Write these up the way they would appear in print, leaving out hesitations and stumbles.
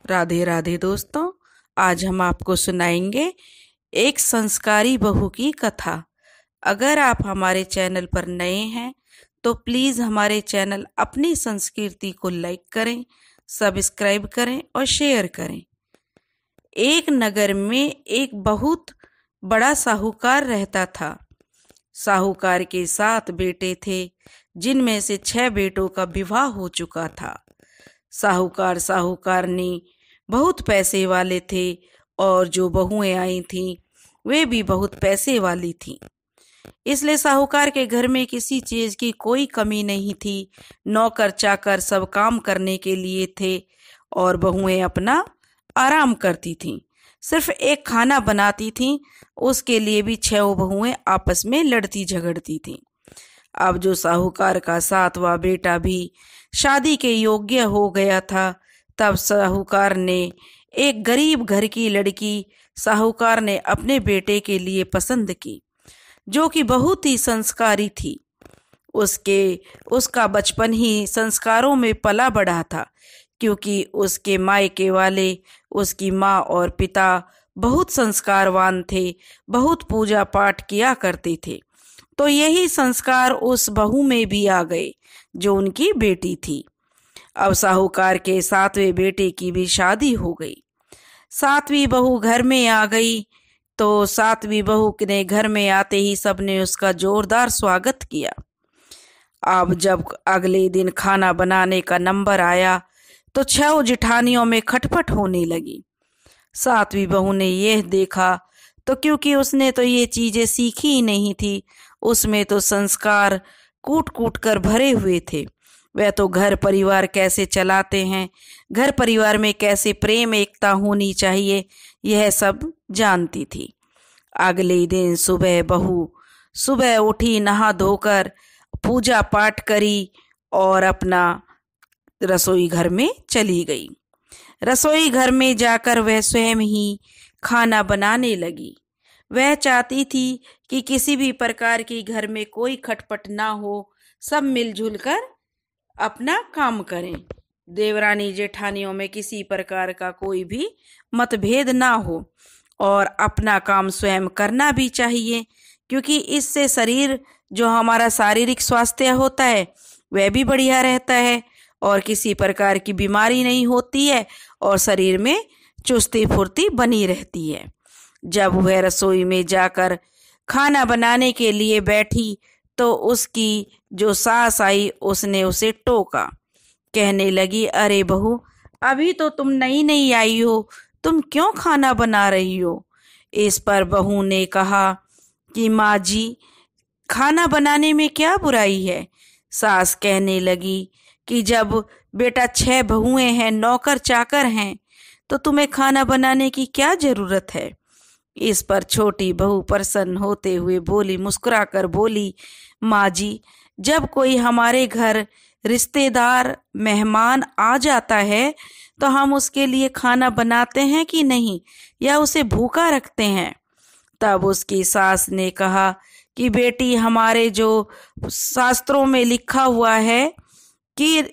राधे राधे दोस्तों, आज हम आपको सुनाएंगे एक संस्कारी बहू की कथा। अगर आप हमारे चैनल पर नए हैं तो प्लीज़ हमारे चैनल अपनी संस्कृति को लाइक करें, सब्सक्राइब करें और शेयर करें। एक नगर में एक बहुत बड़ा साहूकार रहता था। साहूकार के 7 बेटे थे, जिनमें से 6 बेटों का विवाह हो चुका था। साहूकारनी बहुत पैसे वाले थे और जो बहुएं आई थीं वे भी बहुत पैसे वाली थीं। इसलिए साहूकार के घर में किसी चीज की कोई कमी नहीं थी। नौकर चाकर सब काम करने के लिए थे और बहुएं अपना आराम करती थीं। सिर्फ एक खाना बनाती थीं, उसके लिए भी 6 बहुएं आपस में लड़ती झगड़ती थीं। अब जो साहूकार का 7वां बेटा भी शादी के योग्य हो गया था, तब साहूकार ने एक गरीब घर की लड़की साहूकार ने अपने बेटे के लिए पसंद की, जो कि बहुत ही संस्कारी थी। उसका बचपन ही संस्कारों में पला बढ़ा था, क्योंकि उसके मायके वाले, उसकी माँ और पिता बहुत संस्कारवान थे, बहुत पूजा पाठ किया करते थे। तो यही संस्कार उस बहू में भी आ गए जो उनकी बेटी थी। अब साहूकार के 7वें बेटे की भी शादी हो गई। 7वीं बहू घर में आ गई तो 7वीं बहू ने घर में आते ही सबने उसका जोरदार स्वागत किया। अब जब अगले दिन खाना बनाने का नंबर आया तो 6 जिठानियों में खटपट होने लगी। 7वीं बहू ने यह देखा तो क्योंकि उसने तो ये चीजें सीखी ही नहीं थी, उसमें तो संस्कार कूट कूट कर भरे हुए थे। वह तो घर परिवार कैसे चलाते हैं, घर परिवार में कैसे प्रेम एकता होनी चाहिए, यह सब जानती थी। अगले दिन बहू सुबह उठी, नहा धोकर पूजा पाठ करी और अपना रसोई घर में चली गई। रसोई घर में जाकर वह स्वयं ही खाना बनाने लगी। वह चाहती थी कि किसी भी प्रकार की घर में कोई खटपट ना हो, सब मिलजुल कर अपना काम करें। देवरानी जेठानियों में किसी प्रकार का कोई भी मतभेद ना हो और अपना काम स्वयं करना भी चाहिए, क्योंकि इससे शरीर, जो हमारा शारीरिक स्वास्थ्य होता है, वह भी बढ़िया रहता है और किसी प्रकार की बीमारी नहीं होती है और शरीर में चुस्ती फुर्ती बनी रहती है। जब वह रसोई में जाकर खाना बनाने के लिए बैठी तो उसकी जो सास आई, उसने उसे टोका। कहने लगी, अरे बहू, अभी तो तुम नई नई आई हो, तुम क्यों खाना बना रही हो? इस पर बहू ने कहा कि माँ जी, खाना बनाने में क्या बुराई है? सास कहने लगी कि जब बेटा 6 बहुएं हैं, नौकर चाकर हैं, तो तुम्हें खाना बनाने की क्या जरूरत है? इस पर छोटी बहू प्रसन्न होते हुए बोली, मुस्कुराकर बोली, माँ जी, जब कोई हमारे घर रिश्तेदार मेहमान आ जाता है तो हम उसके लिए खाना बनाते हैं कि नहीं, या उसे भूखा रखते हैं? तब उसकी सास ने कहा कि बेटी, हमारे जो शास्त्रों में लिखा हुआ है कि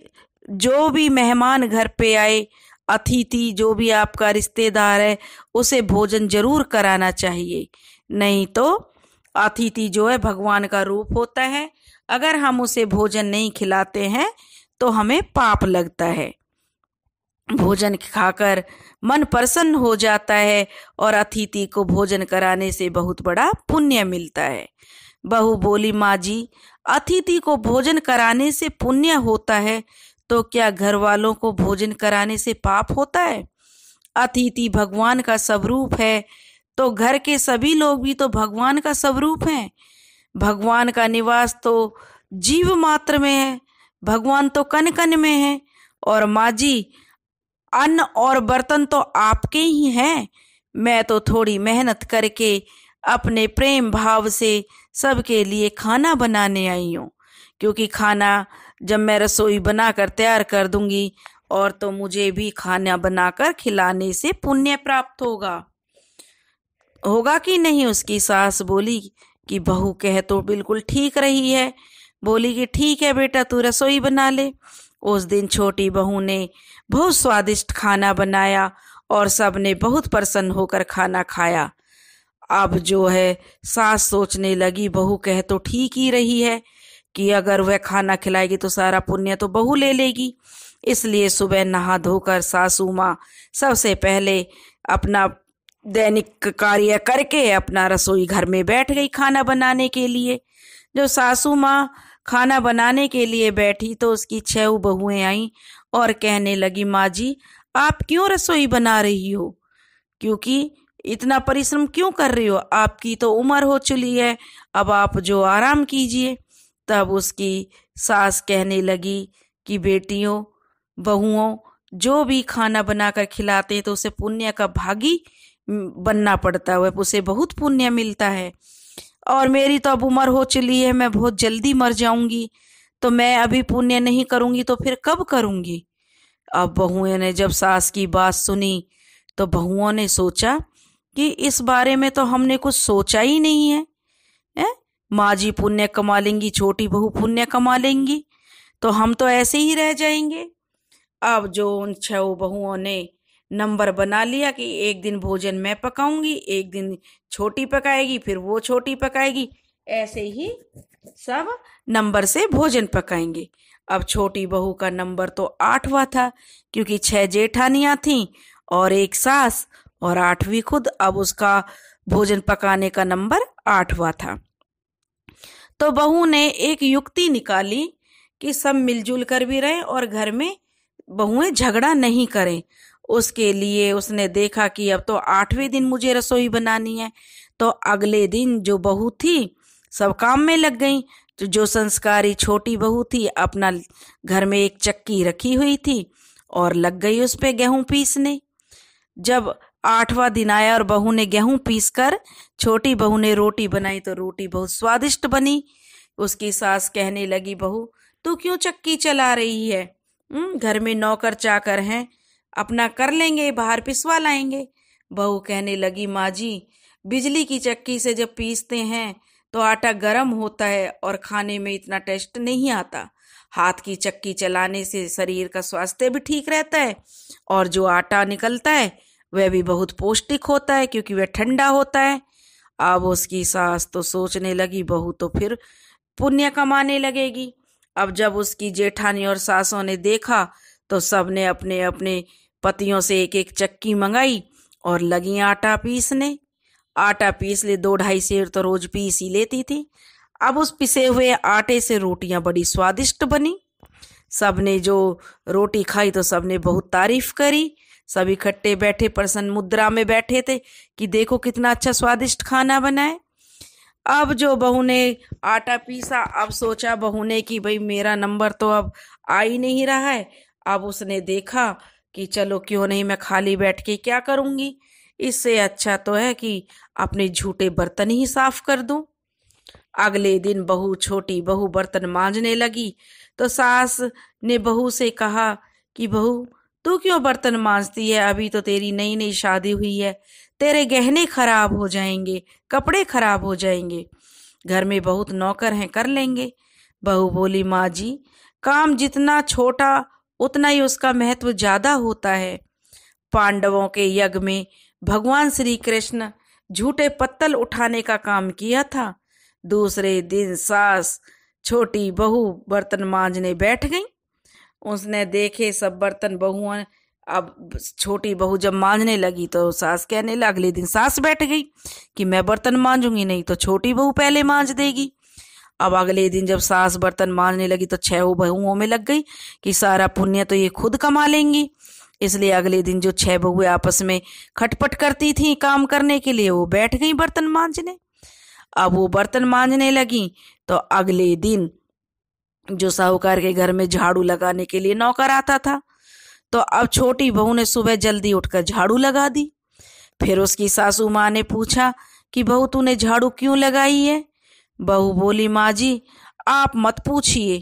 जो भी मेहमान घर पे आए, अतिथि जो भी आपका रिश्तेदार है, उसे भोजन जरूर कराना चाहिए। नहीं तो अतिथि जो है भगवान का रूप होता है, अगर हम उसे भोजन नहीं खिलाते हैं तो हमें पाप लगता है। भोजन खाकर मन प्रसन्न हो जाता है और अतिथि को भोजन कराने से बहुत बड़ा पुण्य मिलता है। बहू बोली, माँ जी, अतिथि को भोजन कराने से पुण्य होता है तो क्या घर वालों को भोजन कराने से पाप होता है? अतिथि भगवान का स्वरूप है, तो घर के सभी लोग भी तो भगवान का स्वरूप हैं। भगवान का निवास तो जीव मात्र में है, भगवान तो कण कण में है। और माँ जी, अन्न और बर्तन तो आपके ही हैं। मैं तो थोड़ी मेहनत करके अपने प्रेम भाव से सबके लिए खाना बनाने आई हूँ, क्योंकि खाना जब मैं रसोई बनाकर तैयार कर दूंगी और तो मुझे भी खाना बनाकर खिलाने से पुण्य प्राप्त होगा कि नहीं? उसकी सास बोली कि बहू कह तो बिल्कुल ठीक रही है। बोली कि ठीक है बेटा, तू रसोई बना ले। उस दिन छोटी बहू ने बहुत स्वादिष्ट खाना बनाया और सबने बहुत प्रसन्न होकर खाना खाया। अब जो है सास सोचने लगी, बहू कह तो ठीक ही रही है कि अगर वह खाना खिलाएगी तो सारा पुण्य तो बहू ले लेगी। इसलिए सुबह नहा धोकर सासू माँ सबसे पहले अपना दैनिक कार्य करके अपना रसोई घर में बैठ गई खाना बनाने के लिए। जो सासू माँ खाना बनाने के लिए बैठी तो उसकी 6 बहुएं आईं और कहने लगी, माँ जी आप क्यों रसोई बना रही हो, क्योंकि इतना परिश्रम क्यों कर रही हो, आपकी तो उम्र हो चली है, अब आप जो आराम कीजिए। तब उसकी सास कहने लगी कि बेटियों बहुओं, जो भी खाना बनाकर खिलाते तो उसे पुण्य का भागी बनना पड़ता है, उसे बहुत पुण्य मिलता है। और मेरी तो अब उम्र हो चली है, मैं बहुत जल्दी मर जाऊंगी, तो मैं अभी पुण्य नहीं करूंगी तो फिर कब करूंगी। अब बहुओं ने जब सास की बात सुनी तो बहुओं ने सोचा कि इस बारे में तो हमने कुछ सोचा ही नहीं है, माँ जी पुण्य कमा लेंगी, छोटी बहू पुण्य कमा लेंगी, तो हम तो ऐसे ही रह जाएंगे। अब जो उन 6 बहुओं ने नंबर बना लिया कि एक दिन भोजन मैं पकाऊंगी, एक दिन छोटी पकाएगी, फिर वो छोटी पकाएगी, ऐसे ही सब नंबर से भोजन पकाएंगे। अब छोटी बहू का नंबर तो 8वां था, क्योंकि 6 जेठानियां थीं और एक सास और 8वीं खुद। अब उसका भोजन पकाने का नंबर 8वां था। तो बहू ने एक युक्ति निकाली कि सब मिलजुल कर भी रहें और घर में बहुएं झगड़ा नहीं करें। उसके लिए उसने देखा कि अब तो 8वें दिन मुझे रसोई बनानी है, तो अगले दिन जो बहू थी सब काम में लग गई। तो जो संस्कारी छोटी बहू थी अपना घर में एक चक्की रखी हुई थी और लग गई उस पे गेहूं पीसने। जब 8वां दिन आया और बहू ने गेहूं पीसकर छोटी बहू ने रोटी बनाई तो रोटी बहुत स्वादिष्ट बनी। उसकी सास कहने लगी, बहू तू क्यों चक्की चला रही है, घर में नौकर चाकर हैं, अपना कर लेंगे, बाहर पिसवा लाएंगे। बहू कहने लगी, माँ जी बिजली की चक्की से जब पीसते हैं तो आटा गर्म होता है और खाने में इतना टेस्ट नहीं आता। हाथ की चक्की चलाने से शरीर का स्वास्थ्य भी ठीक रहता है और जो आटा निकलता है वह भी बहुत पौष्टिक होता है, क्योंकि वह ठंडा होता है। अब उसकी सास तो सोचने लगी बहू तो फिर पुण्य कमाने लगेगी। अब जब उसकी जेठानी और सासों ने देखा तो सबने अपने अपने पतियों से एक एक चक्की मंगाई और लगी आटा पीसने। आटा पीस ले, 2-2.5 सेर तो रोज पीस ही लेती थी। अब उस पिसे हुए आटे से रोटियां बड़ी स्वादिष्ट बनी। सबने जो रोटी खाई तो सबने बहुत तारीफ करी। सब इकट्ठे बैठे प्रसन्न मुद्रा में बैठे थे कि देखो कितना अच्छा स्वादिष्ट खाना बना है। अब जो बहू ने आटा पीसा, अब सोचा बहू ने कि भाई मेरा नंबर तो अब आ ही नहीं रहा है। अब उसने देखा कि चलो क्यों नहीं, मैं खाली बैठ के क्या करूंगी, इससे अच्छा तो है कि अपने झूठे बर्तन ही साफ कर दूं। अगले दिन बहू छोटी बहू बर्तन मांजने लगी तो सास ने बहू से कहा कि बहू तू क्यों बर्तन मांजती है, अभी तो तेरी नई नई शादी हुई है, तेरे गहने खराब हो जाएंगे, कपड़े खराब हो जाएंगे, घर में बहुत नौकर हैं, कर लेंगे। बहू बोली, माँ जी काम जितना छोटा उतना ही उसका महत्व ज्यादा होता है। पांडवों के यज्ञ में भगवान श्री कृष्ण झूठे पत्तल उठाने का काम किया था। दूसरे दिन सास छोटी बहू बर्तन मांजने बैठ गई। उसने देखे सब बर्तन बहुओं, अब छोटी बहू जब मांजने लगी तो सास कहने लगी, अगले दिन सास बैठ गई कि मैं बर्तन मांजूंगी नहीं तो छोटी बहू पहले मांज देगी। अब अगले दिन जब सास बर्तन मांजने लगी तो 6 बहुओं में लग गई कि सारा पुण्य तो ये खुद कमा लेंगी। इसलिए अगले दिन जो 6 बहुएं आपस में खटपट करती थी काम करने के लिए, वो बैठ गई बर्तन मांजने। अब वो बर्तन मांजने लगी तो अगले दिन जो साहूकार के घर में झाड़ू लगाने के लिए नौकर आता था, तो अब छोटी बहू ने सुबह जल्दी उठकर झाड़ू लगा दी। फिर उसकी सासू माँ ने पूछा कि बहू तूने झाड़ू क्यों लगाई है। बहू बोली, माँ जी आप मत पूछिए,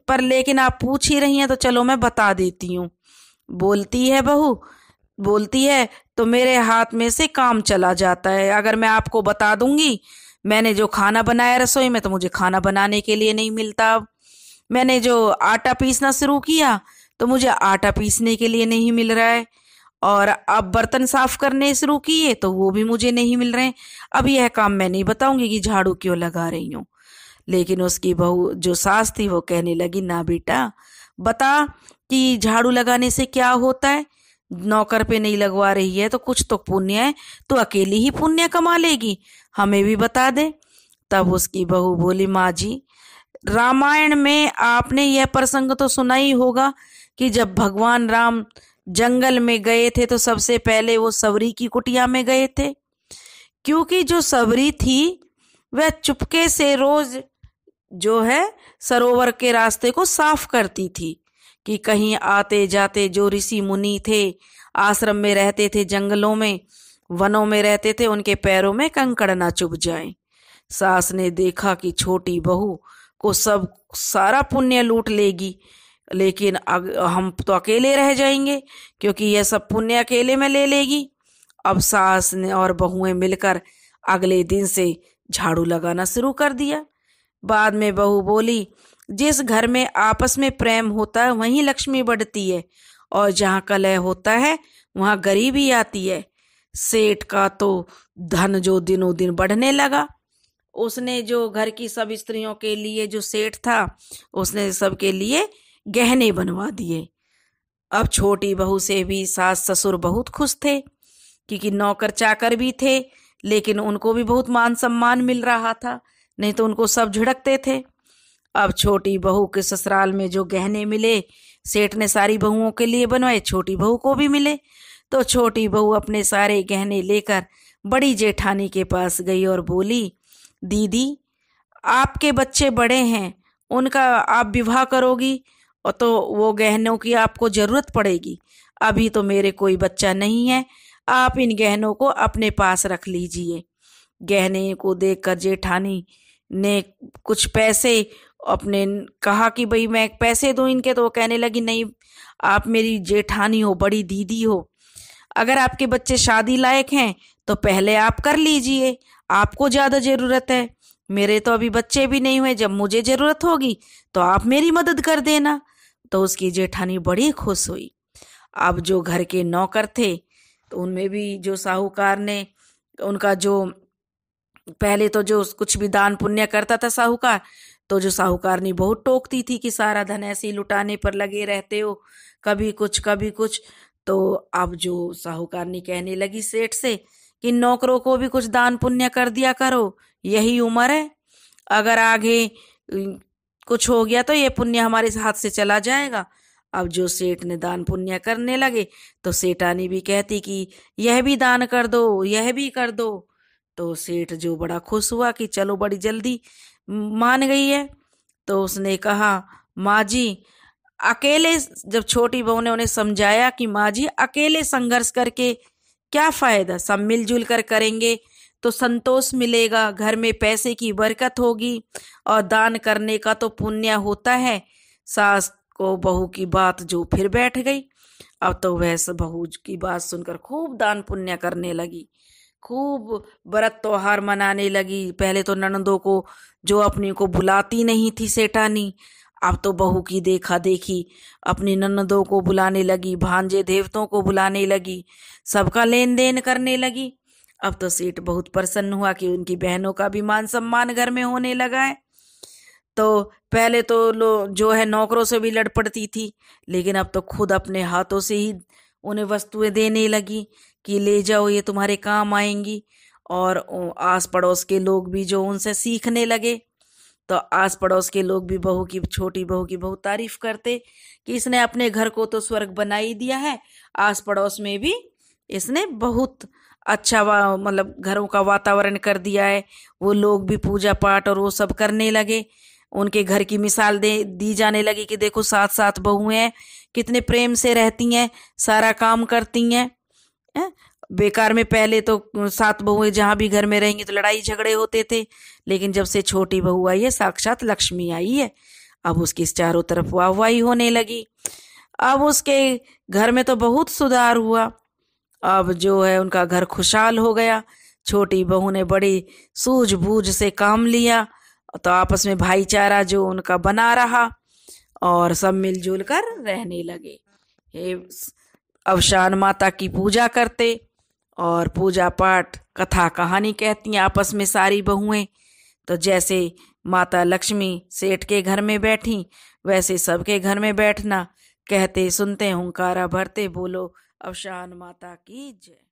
पर लेकिन आप पूछ ही रही हैं तो चलो मैं बता देती हूँ। बोलती है बहू, बोलती है तो मेरे हाथ में से काम चला जाता है, अगर मैं आपको बता दूंगी मैंने जो खाना बनाया रसोई में तो मुझे खाना बनाने के लिए नहीं मिलता। मैंने जो आटा पीसना शुरू किया तो मुझे आटा पीसने के लिए नहीं मिल रहा है, और अब बर्तन साफ करने शुरू किए तो वो भी मुझे नहीं मिल रहे हैं। अब यह काम मैं नहीं बताऊंगी कि झाड़ू क्यों लगा रही हूँ। लेकिन उसकी बहू जो सास थी वो कहने लगी, ना बेटा बता कि झाड़ू लगाने से क्या होता है, नौकर पे नहीं लगवा रही है तो कुछ तो पुण्य है, तो अकेली ही पुण्य कमा लेगी, हमें भी बता दे। तब उसकी बहू बोली, माँ जी रामायण में आपने यह प्रसंग तो सुना ही होगा कि जब भगवान राम जंगल में गए थे तो सबसे पहले वो सबरी की कुटिया में गए थे, क्योंकि जो सबरी थी वह चुपके से रोज जो है सरोवर के रास्ते को साफ करती थी कि कहीं आते जाते जो ऋषि मुनि थे, आश्रम में रहते थे, जंगलों में वनों में रहते थे, उनके पैरों में कंकड़ ना चुभ जाए। सास ने देखा कि छोटी बहू को सब सारा पुण्य लूट लेगी, लेकिन हम तो अकेले रह जाएंगे क्योंकि यह सब पुण्य अकेले में ले लेगी। अब सास ने और बहुएं मिलकर अगले दिन से झाड़ू लगाना शुरू कर दिया। बाद में बहू बोली, जिस घर में आपस में प्रेम होता है वहीं लक्ष्मी बढ़ती है, और जहाँ कलह होता है वहाँ गरीबी आती है। सेठ का तो धन जो दिनों दिन बढ़ने लगा। उसने जो घर की सब स्त्रियों के लिए, जो सेठ था उसने सबके लिए गहने बनवा दिए। अब छोटी बहू से भी सास ससुर बहुत खुश थे, क्योंकि नौकर चाकर भी थे लेकिन उनको भी बहुत मान सम्मान मिल रहा था, नहीं तो उनको सब झिड़कते थे। अब छोटी बहू के ससुराल में जो गहने मिले सेठ ने सारी बहुओं के लिए बनवाए, छोटी बहू को भी मिले। तो छोटी बहू अपने सारे गहने लेकर बड़ी जेठानी के पास गई और बोली, दीदी आपके बच्चे बड़े हैं, उनका आप विवाह करोगी और तो वो गहनों की आपको जरूरत पड़ेगी। अभी तो मेरे कोई बच्चा नहीं है, आप इन गहनों को अपने पास रख लीजिए। गहने को देखकर जेठानी ने कुछ पैसे अपने कहा कि भाई मैं पैसे दूं इनके, तो वो कहने लगी, नहीं आप मेरी जेठानी हो, बड़ी दीदी हो, अगर आपके बच्चे शादी लायक हैं तो पहले आप कर लीजिए, आपको ज्यादा जरूरत है, मेरे तो अभी बच्चे भी नहीं हुए, जब मुझे जरूरत होगी तो आप मेरी मदद कर देना। तो उसकी जेठानी बड़ी खुश हुई। अब जो घर के नौकर थे तो उनमें भी जो साहूकार ने उनका जो पहले तो जो कुछ भी दान पुण्य करता था साहूकार, तो जो साहूकारनी बहुत टोकती थी कि सारा धन ऐसे ही लुटाने पर लगे रहते हो, कभी कुछ कभी कुछ। तो अब जो साहूकारनी कहने लगी सेठ से कि नौकरों को भी कुछ दान पुण्य कर दिया करो, यही उम्र है, अगर आगे कुछ हो गया तो ये पुण्य हमारे हाथ से चला जाएगा। अब जो सेठ ने दान पुण्य करने लगे तो सेठानी भी कहती कि यह भी दान कर दो, यह भी कर दो। तो सेठ जो बड़ा खुश हुआ कि चलो बड़ी जल्दी मान गई है, तो उसने कहा, माँ जी अकेले, जब छोटी बहू ने उन्हें समझाया कि माँ जी अकेले संघर्ष करके क्या फायदा, सब मिलजुल कर करेंगे तो संतोष मिलेगा, घर में पैसे की बरकत होगी और दान करने का तो पुण्य होता है। सास को बहू की बात जो फिर बैठ गई। अब तो वैसे बहू की बात सुनकर खूब दान पुण्य करने लगी, खूब व्रत त्योहार मनाने लगी। पहले तो ननदों को जो अपनी को बुलाती नहीं थी सेठानी, अब तो बहू की देखा देखी अपनी ननदों को बुलाने लगी, भांजे देवतों को बुलाने लगी, सबका लेन देन करने लगी। अब तो सेठ बहुत प्रसन्न हुआ कि उनकी बहनों का भी मान सम्मान घर में होने लगा है। तो पहले तो जो है नौकरों से भी लड़ पड़ती थी, लेकिन अब तो खुद अपने हाथों से ही उन्हें वस्तुएं देने लगी कि ले जाओ ये तुम्हारे काम आएंगी। और आस पड़ोस के लोग भी जो उनसे सीखने लगे, तो आस पड़ोस के लोग भी बहू की, छोटी बहू की बहुत तारीफ करते कि इसने अपने घर को तो स्वर्ग बना ही दिया है, आस पड़ोस में भी इसने बहुत अच्छा मतलब घरों का वातावरण कर दिया है। वो लोग भी पूजा पाठ और वो सब करने लगे, उनके घर की मिसाल दी जाने लगी कि देखो साथ साथ बहुएं हैं, कितने प्रेम से रहती हैं, सारा काम करती हैं। बेकार में पहले तो सात बहुएं जहां भी घर में रहेंगी तो लड़ाई झगड़े होते थे, लेकिन जब से छोटी बहू आई है, साक्षात लक्ष्मी आई है, अब उसकी चारों तरफ वाहवाही होने लगी। अब उसके घर में तो बहुत सुधार हुआ, अब जो है उनका घर खुशहाल हो गया। छोटी बहू ने बड़ी सूझबूझ से काम लिया, तो आपस में भाईचारा जो उनका बना रहा। और सब मिलजुल कर रहने लगे। हे अवसान माता की पूजा करते और पूजा पाठ कथा कहानी कहती आपस में सारी बहुएं। तो जैसे माता लक्ष्मी सेठ के घर में बैठी, वैसे सबके घर में बैठना, कहते सुनते हुंकारा भरते बोलो अवसान माता की जय।